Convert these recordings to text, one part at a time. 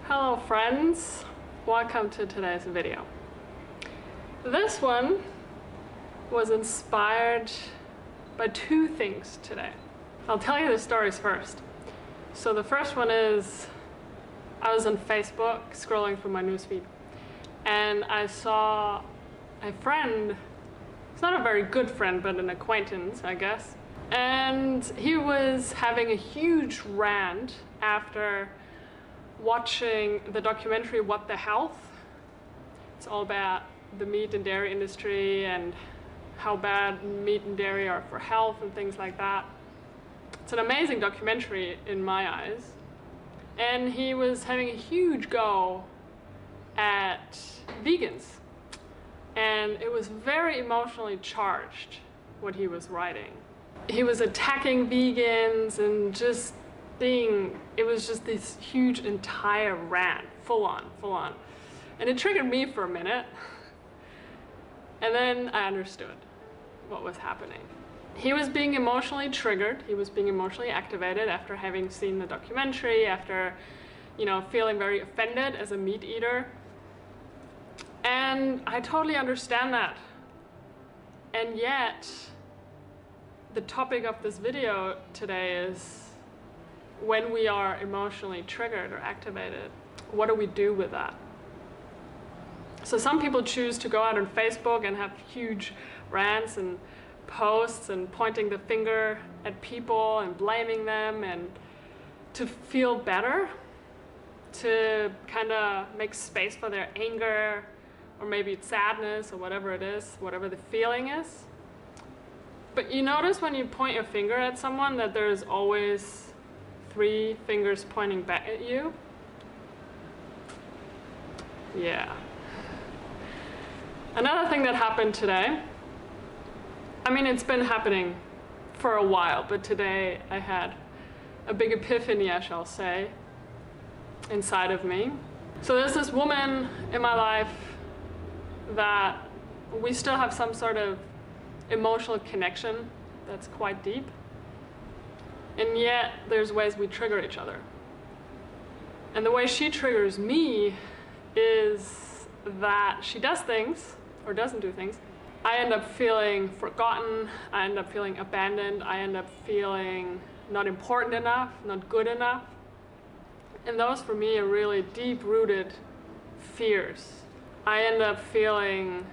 Hello friends, welcome to today's video. This one was inspired by two things today. I'll tell you the stories first. So the first one is, I was on Facebook scrolling through my newsfeed and I saw a friend. It's not a very good friend, but an acquaintance, I guess. And he was having a huge rant after watching the documentary What the Health. It's all about the meat and dairy industry and how bad meat and dairy are for health and things like that. It's an amazing documentary in my eyes. And he was having a huge go at vegans. And it was very emotionally charged, what he was writing. He was attacking vegans and just it was just this huge entire rant, full on. And it triggered me for a minute. And then I understood what was happening. He was being emotionally triggered, he was being emotionally activated after having seen the documentary, after, feeling very offended as a meat eater. And I totally understand that. And yet, the topic of this video today is when we are emotionally triggered or activated, what do we do with that? So some people choose to go out on Facebook and have huge rants and posts and pointing the finger at people and blaming them and to feel better, to kind of make space for their anger, or maybe it's sadness or whatever it is, whatever the feeling is. But you notice when you point your finger at someone that there's always 3 fingers pointing back at you? Yeah. Another thing that happened today, it's been happening for a while, but today I had a big epiphany, I shall say, inside of me. So there's this woman in my life that we still have some sort of emotional connection that's quite deep. And yet there's ways we trigger each other. And the way she triggers me is that she does things or doesn't do things. I end up feeling forgotten, I end up feeling abandoned, I end up feeling not important enough, not good enough. And those for me are really deep-rooted fears. I end up feeling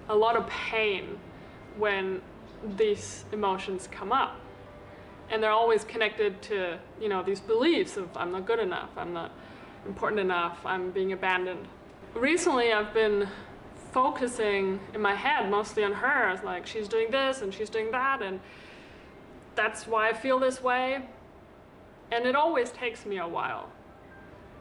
a lot of pain when these emotions come up. And they're always connected to, these beliefs of I'm not good enough, I'm not important enough, I'm being abandoned. Recently I've been focusing in my head mostly on her. I was like, she's doing this and she's doing that, and that's why I feel this way. And it always takes me a while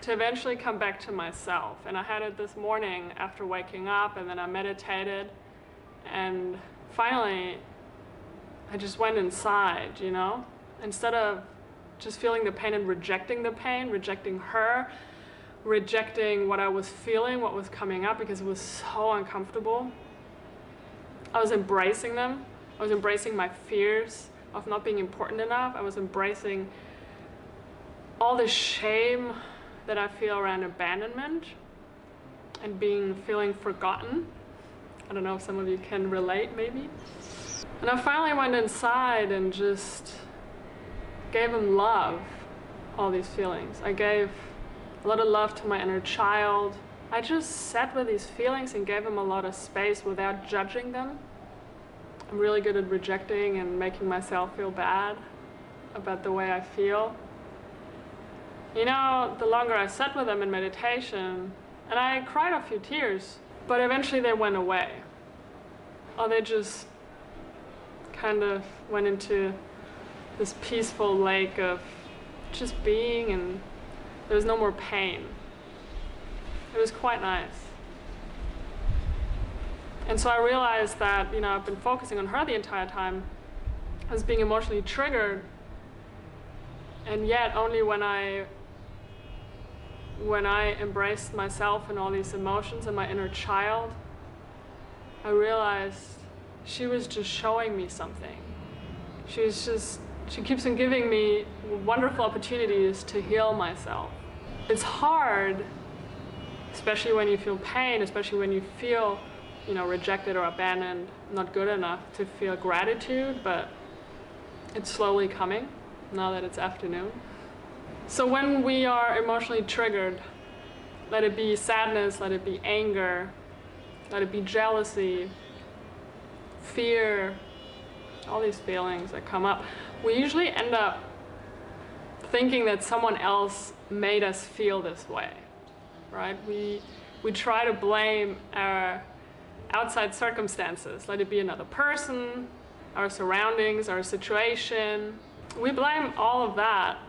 to eventually come back to myself. And I had it this morning after waking up, and then I meditated, and finally I just went inside, Instead of just feeling the pain and rejecting the pain, rejecting her, rejecting what I was feeling, what was coming up, because it was so uncomfortable. I was embracing them. I was embracing my fears of not being important enough. I was embracing all the shame that I feel around abandonment and feeling forgotten. I don't know if some of you can relate, maybe. And I finally went inside and just gave him love, all these feelings. I gave a lot of love to my inner child. I just sat with these feelings and gave him a lot of space without judging them. I'm really good at rejecting and making myself feel bad about the way I feel. The longer I sat with them in meditation, and I cried a few tears, but eventually they went away. Or they just kind of went into this peaceful lake of just being, and there was no more pain. It was quite nice. And so I realized that, I've been focusing on her the entire time. I was being emotionally triggered, and yet only when I embraced myself and all these emotions and my inner child, I realized she was just showing me something. She was just she keeps on giving me wonderful opportunities to heal myself. It's hard, especially when you feel pain, especially when you feel, rejected or abandoned, not good enough, to feel gratitude, but it's slowly coming now that it's afternoon. So when we are emotionally triggered, let it be sadness, let it be anger, let it be jealousy, fear, all these feelings that come up, we usually end up thinking that someone else made us feel this way, right? We try to blame our outside circumstances, let it be another person, our surroundings, our situation. We blame all of that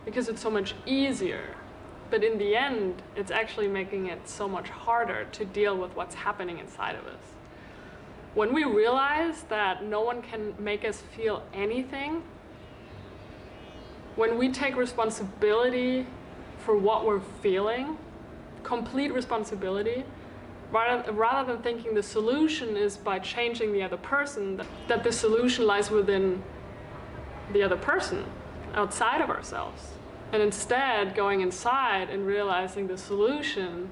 because it's so much easier. But in the end, it's actually making it so much harder to deal with what's happening inside of us. When we realize that no one can make us feel anything, when we take responsibility for what we're feeling, complete responsibility, rather than thinking the solution is by changing the other person, that the solution lies within the other person, outside of ourselves. And instead going inside and realizing the solution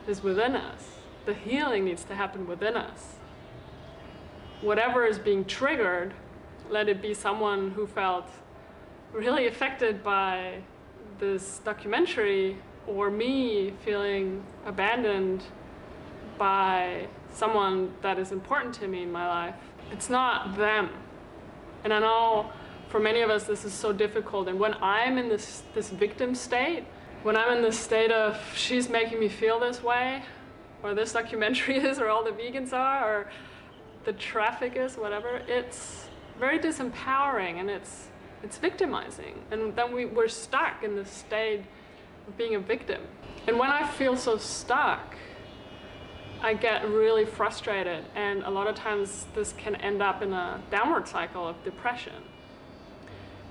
is within us. The healing needs to happen within us. Whatever is being triggered, let it be someone who felt really affected by this documentary, or me feeling abandoned by someone that is important to me in my life. It's not them. And I know for many of us this is so difficult. And when I'm in this victim state, when I'm in this state of she's making me feel this way, or this documentary is, or all the vegans are, or the traffic is, whatever, it's very disempowering and it's victimizing. And then we're stuck in this state of being a victim. And when I feel so stuck, I get really frustrated, and a lot of times this can end up in a downward cycle of depression.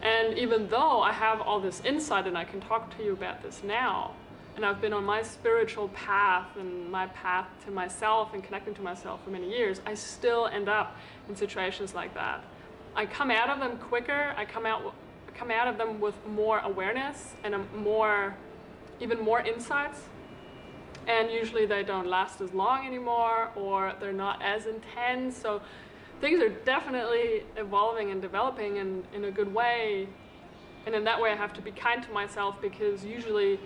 And even though I have all this insight and I can talk to you about this now, and I've been on my spiritual path and my path to myself and connecting to myself for many years, I still end up in situations like that. I come out of them quicker, I come out of them with more awareness and even more insights. And usually they don't last as long anymore, or they're not as intense. So things are definitely evolving and developing in a good way. And in that way I have to be kind to myself, because usually,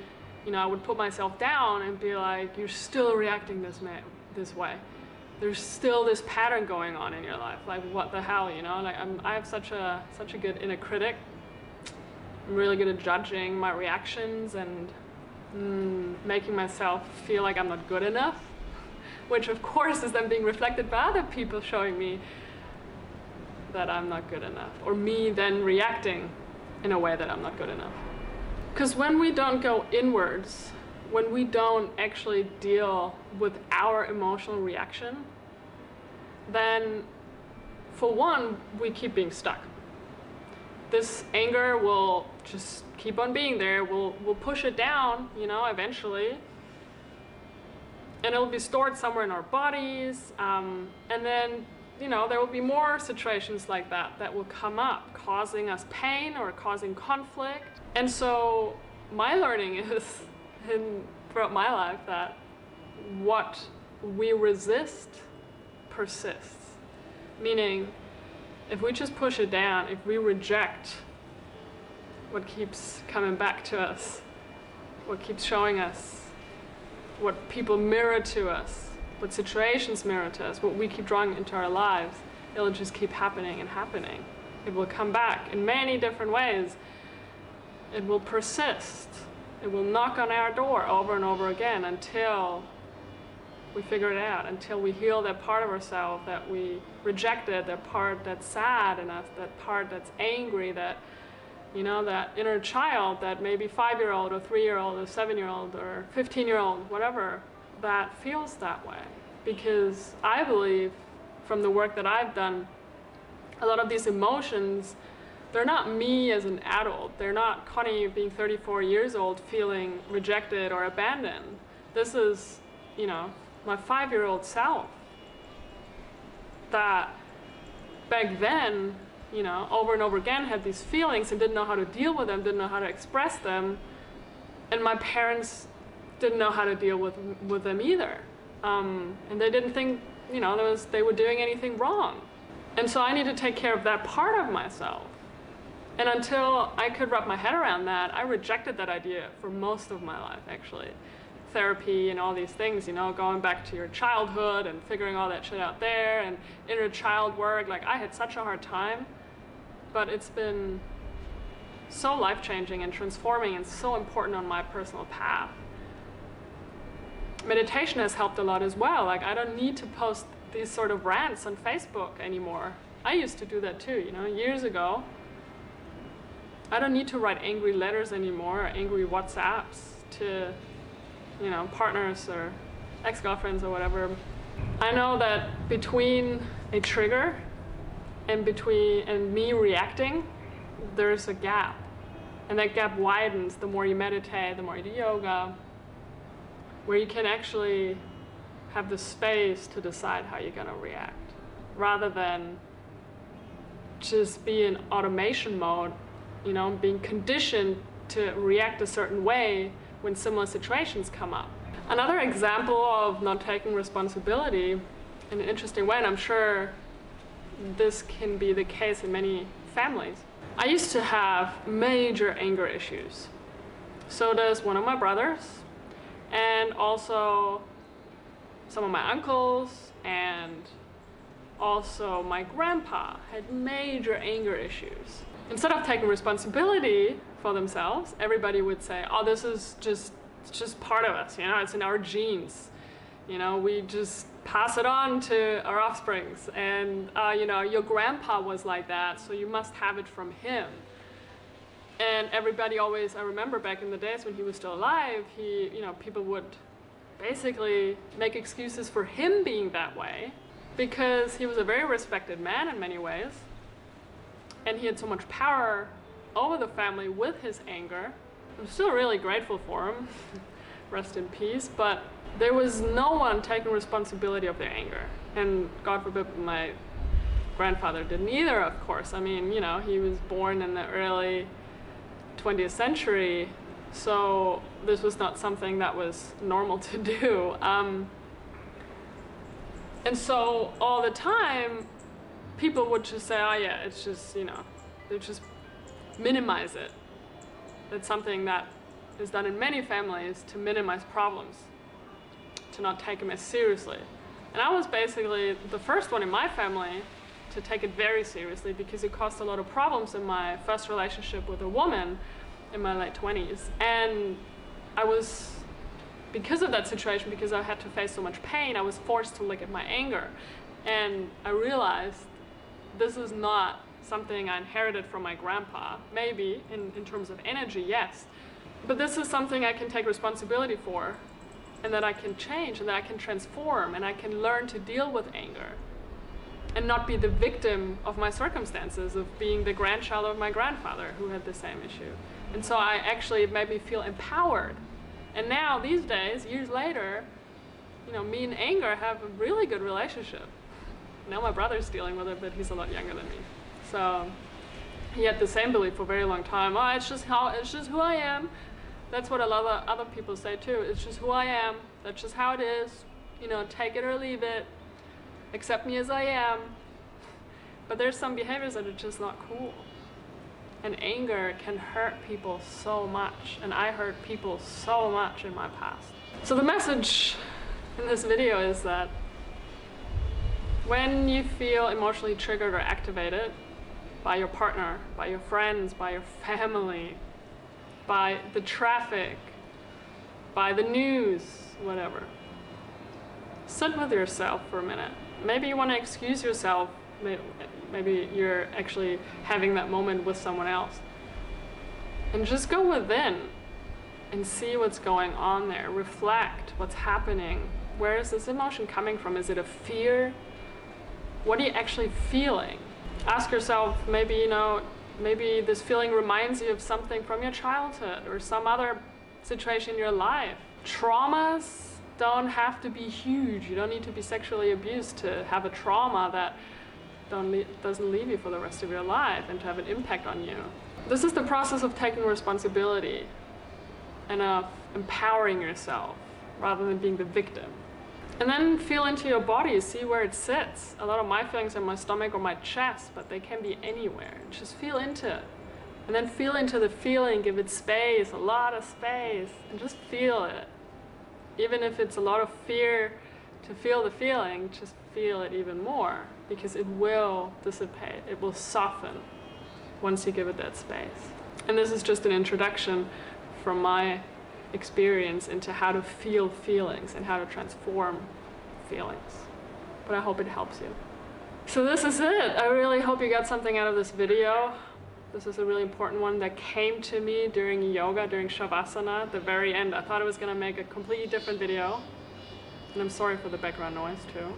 I would put myself down and be like, you're still reacting this way. There's still this pattern going on in your life. Like, what the hell, Like I have such a good inner critic. I'm really good at judging my reactions and making myself feel like I'm not good enough, which of course is then being reflected by other people showing me that I'm not good enough, or me then reacting in a way that I'm not good enough. Because when we don't go inwards, when we don't actually deal with our emotional reaction, then for one, we keep being stuck. This anger will just keep on being there. We'll push it down, eventually. And it'll be stored somewhere in our bodies. And then, there will be more situations like that will come up, causing us pain or causing conflict. And so my learning is, throughout my life, that what we resist persists. Meaning, if we just push it down, if we reject what keeps coming back to us, what keeps showing us, what people mirror to us, what situations mirror to us, what we keep drawing into our lives, it'll just keep happening and happening. It will come back in many different ways. It will persist. It will knock on our door over and over again until we figure it out, until we heal that part of ourselves that we rejected, that part that's sad in us, that part that's angry, that inner child, that maybe 5-year-old or 3-year-old or 7-year-old or 15-year-old, whatever, that feels that way. Because I believe, from the work that I've done, a lot of these emotions, they're not me as an adult. They're not Conni being 34 years old feeling rejected or abandoned. This is, my 5-year-old self that back then you know, over and over again had these feelings and didn't know how to deal with them, didn't know how to express them. And my parents didn't know how to deal with them either. And they didn't think, you know, they were doing anything wrong. And so I need to take care of that part of myself. And until I could wrap my head around that, I rejected that idea for most of my life, actually. Therapy and all these things, you know, going back to your childhood and figuring all that shit out there and inner child work. Like, I had such a hard time, but it's been so life-changing and transforming and so important on my personal path. Meditation has helped a lot as well. Like, I don't need to post these sort of rants on Facebook anymore. I used to do that too, you know, years ago. I don't need to write angry letters anymore, or angry WhatsApps to, you know, partners or ex-girlfriends or whatever. I know that between a trigger and me reacting, there's a gap. And that gap widens the more you meditate, the more you do yoga, where you can actually have the space to decide how you're gonna react, rather than just be in automation mode, you know, being conditioned to react a certain way when similar situations come up. Another example of not taking responsibility in an interesting way, and I'm sure this can be the case in many families. I used to have major anger issues. So does one of my brothers, and also some of my uncles, and also my grandpa had major anger issues. Instead of taking responsibility for themselves, everybody would say, oh, this is it's just part of us, you know, it's in our genes. You know, we just pass it on to our offsprings. And, you know, your grandpa was like that, so you must have it from him. And everybody always, I remember back in the days when he was still alive, you know, people would basically make excuses for him being that way, because he was a very respected man in many ways. And he had so much power over the family with his anger. I'm still really grateful for him, rest in peace, but there was no one taking responsibility of their anger. And God forbid my grandfather didn't either, of course. I mean, you know, he was born in the early 20th century, so this was not something that was normal to do. And so all the time, people would just say, oh yeah, it's just, you know, they just minimize it. It's something that is done in many families to minimize problems, to not take them as seriously. And I was basically the first one in my family to take it very seriously, because it caused a lot of problems in my first relationship with a woman in my late 20s. And I was, because of that situation, because I had to face so much pain, I was forced to look at my anger. And I realized this is not something I inherited from my grandpa. Maybe in terms of energy, yes. But this is something I can take responsibility for, and that I can change, and that I can transform, and I can learn to deal with anger and not be the victim of my circumstances, of being the grandchild of my grandfather who had the same issue. And so it made me feel empowered. And now, these days, years later, you know, me and anger have a really good relationship. Now my brother's dealing with it, but he's a lot younger than me. So he had the same belief for a very long time. Oh, it's just who I am. That's what a lot of other people say too. It's just who I am. That's just how it is. You know, take it or leave it. Accept me as I am. But there's some behaviors that are just not cool. And anger can hurt people so much. And I hurt people so much in my past. So the message in this video is that when you feel emotionally triggered or activated by your partner, by your friends, by your family, by the traffic, by the news, whatever, sit with yourself for a minute. Maybe you want to excuse yourself. Maybe you're actually having that moment with someone else. And just go within and see what's going on there. Reflect what's happening. Where is this emotion coming from? Is it a fear? What are you actually feeling? Ask yourself, maybe, you know, maybe this feeling reminds you of something from your childhood or some other situation in your life. Traumas don't have to be huge. You don't need to be sexually abused to have a trauma that doesn't leave you for the rest of your life and to have an impact on you. This is the process of taking responsibility and of empowering yourself rather than being the victim. And then feel into your body, see where it sits. A lot of my feelings are in my stomach or my chest, but they can be anywhere. Just feel into it. And then feel into the feeling, give it space, a lot of space, and just feel it. Even if it's a lot of fear to feel the feeling, just feel it even more, because it will dissipate, it will soften once you give it that space. And this is just an introduction from my experience into how to feel feelings and how to transform feelings. But I hope it helps you. So this is it. I really hope you got something out of this video. This is a really important one that came to me during yoga, during Shavasana, at the very end. I thought I was going to make a completely different video. And I'm sorry for the background noise too.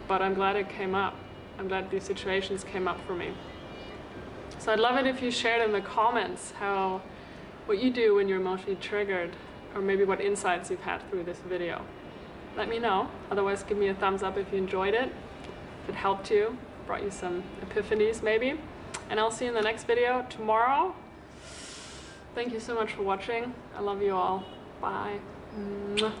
But I'm glad it came up. I'm glad these situations came up for me. So I'd love it if you shared in the comments what you do when you're emotionally triggered, or maybe what insights you've had through this video. Let me know. Otherwise, give me a thumbs up if you enjoyed it, if it helped you, brought you some epiphanies maybe. And I'll see you in the next video tomorrow. Thank you so much for watching. I love you all. Bye. Mwah.